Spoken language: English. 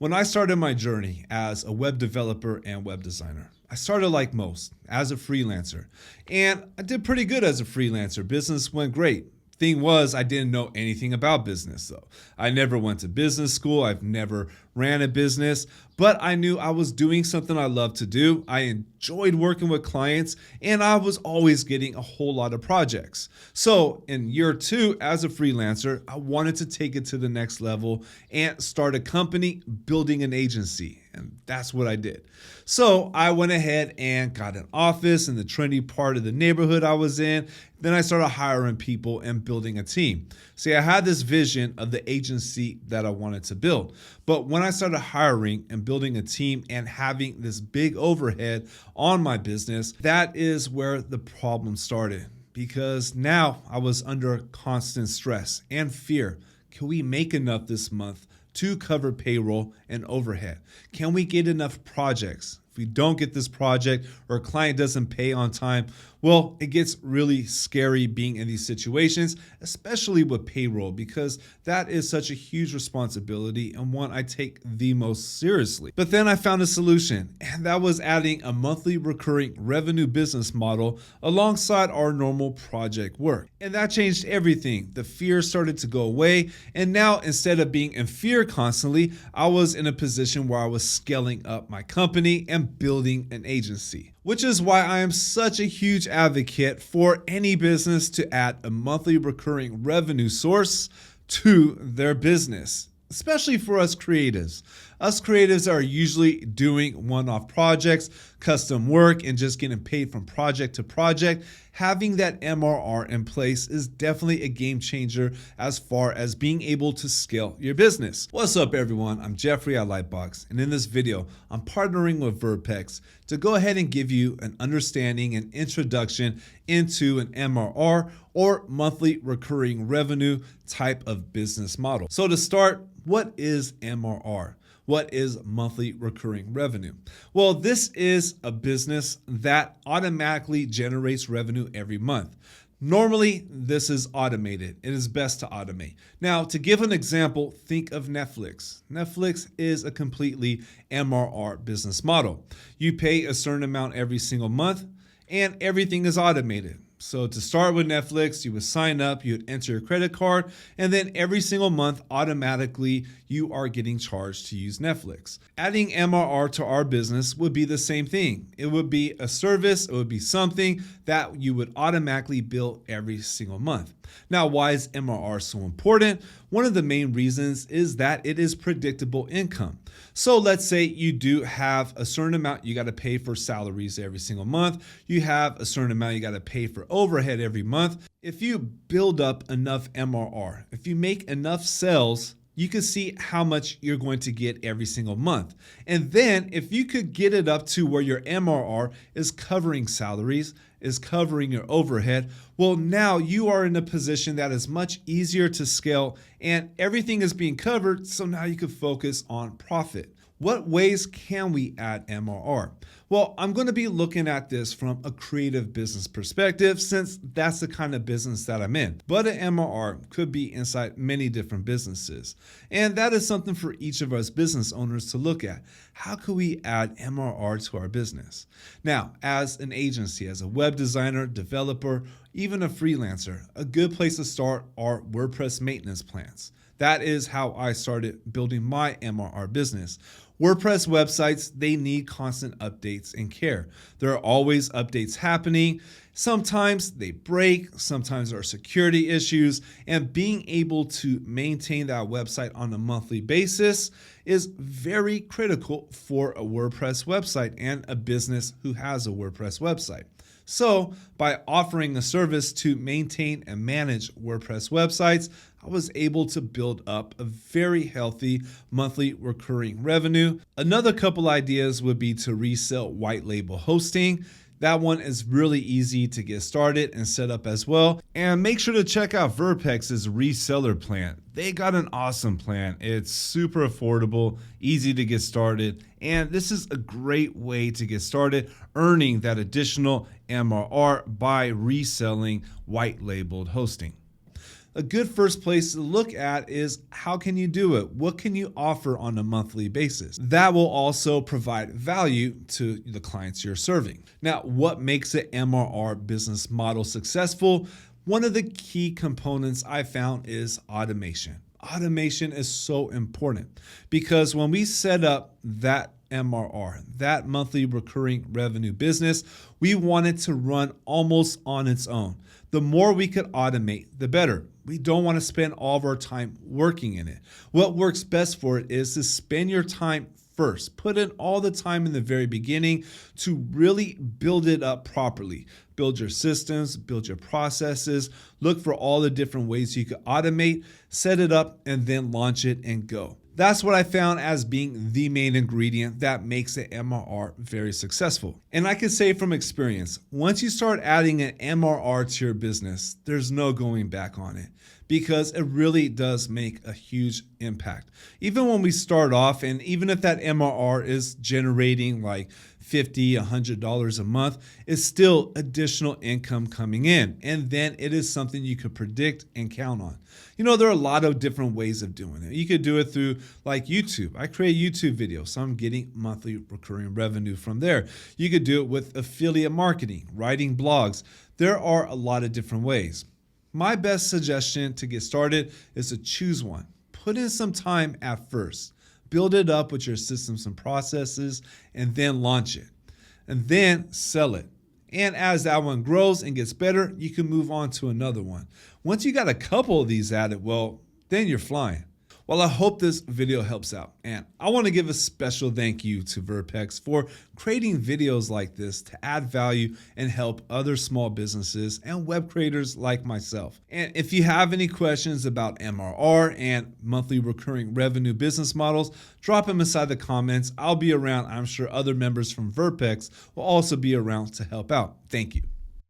When I started my journey as a web developer and web designer, I started like most, as a freelancer. And I did pretty good as a freelancer. Business went great. Thing was, I didn't know anything about business though. I never went to business school. I've never ran a business, but I knew I was doing something I loved to do. I enjoyed working with clients and I was always getting a whole lot of projects. So in year 2 as a freelancer, I wanted to take it to the next level and start a company, building an agency. And that's what I did. So I went ahead and got an office in the trendy part of the neighborhood I was in. Then I started hiring people and building a team. See, I had this vision of the agency that I wanted to build. But when I started hiring and building a team and having this big overhead on my business, that is where the problem started. Because now I was under constant stress and fear. Can we make enough this month to cover payroll and overhead? Can we get enough projects? If we don't get this project or a client doesn't pay on time, well, it gets really scary being in these situations, especially with payroll, because that is such a huge responsibility and one I take the most seriously. But then I found a solution, and that was adding a monthly recurring revenue business model alongside our normal project work. And that changed everything. The fear started to go away, and now instead of being in fear constantly, I was in a position where I was scaling up my company and building an agency. Which is why I am such a huge advocate for any business to add a monthly recurring revenue source to their business, especially for us creatives. Us creatives are usually doing one-off projects, custom work, and just getting paid from project to project. Having that MRR in place is definitely a game changer as far as being able to scale your business. What's up, everyone? I'm Jeffrey at Lightbox, and in this video, I'm partnering with Verpex to go ahead and give you an understanding and introduction into an MRR or monthly recurring revenue type of business model. So to start, what is MRR? What is monthly recurring revenue? Well, this is a business that automatically generates revenue every month. Normally, this is automated. It is best to automate. Now, to give an example, think of Netflix. Netflix is a completely MRR business model. You pay a certain amount every single month, and everything is automated. So to start with Netflix, you would sign up, you would enter your credit card, and then every single month, automatically, you are getting charged to use Netflix. Adding MRR to our business would be the same thing. It would be a service, it would be something that you would automatically bill every single month. Now, why is MRR so important? One of the main reasons is that it is predictable income. So let's say you do have a certain amount you got to pay for salaries every single month. You have a certain amount you got to pay for overhead every month. If you build up enough MRR, if you make enough sales, you can see how much you're going to get every single month. And then if you could get it up to where your MRR is covering salaries, is covering your overhead, well, now you are in a position that is much easier to scale and everything is being covered. So now you can focus on profit. What ways can we add MRR? Well, I'm going to be looking at this from a creative business perspective since that's the kind of business that I'm in. But an MRR could be inside many different businesses. And that is something for each of us business owners to look at. How can we add MRR to our business? Now, as an agency, as a web designer, developer, even a freelancer, a good place to start are WordPress maintenance plans. That is how I started building my MRR business. WordPress websites, they need constant updates and care. There are always updates happening. Sometimes they break, sometimes there are security issues, and being able to maintain that website on a monthly basis is very critical for a WordPress website and a business who has a WordPress website. So by offering a service to maintain and manage WordPress websites, I was able to build up a very healthy monthly recurring revenue. Another couple ideas would be to resell white label hosting. That one is really easy to get started and set up as well. And make sure to check out Verpex's reseller plan. They got an awesome plan. It's super affordable, easy to get started, and this is a great way to get started earning that additional MRR by reselling white labeled hosting. A good first place to look at is how can you do it? What can you offer on a monthly basis? That will also provide value to the clients you're serving. Now, what makes an MRR business model successful? One of the key components I found is automation. Automation is so important because when we set up that MRR, that monthly recurring revenue business, we want it to run almost on its own. The more we could automate, the better. We don't want to spend all of our time working in it. What works best for it is to spend your time first. Put in all the time in the very beginning to really build it up properly. Build your systems, build your processes, look for all the different ways you could automate, set it up, and then launch it and go. That's what I found as being the main ingredient that makes the MRR very successful. And I can say from experience, once you start adding an MRR to your business, there's no going back on it because it really does make a huge impact. Even when we start off, and even if that MRR is generating like $50, $100 a month, it's still additional income coming in. And then it is something you could predict and count on. You know, there are a lot of different ways of doing it. You could do it through like YouTube. I create YouTube videos, so I'm getting monthly recurring revenue from there. You could do it with affiliate marketing, writing blogs. There are a lot of different ways. My best suggestion to get started is to choose one. Put in some time at first. Build it up with your systems and processes, and then launch it. And then sell it. And as that one grows and gets better, you can move on to another one. Once you got a couple of these added, well, then you're flying. Well, I hope this video helps out. And I want to give a special thank you to Verpex for creating videos like this to add value and help other small businesses and web creators like myself. And if you have any questions about MRR and monthly recurring revenue business models, drop them inside the comments. I'll be around. I'm sure other members from Verpex will also be around to help out. Thank you.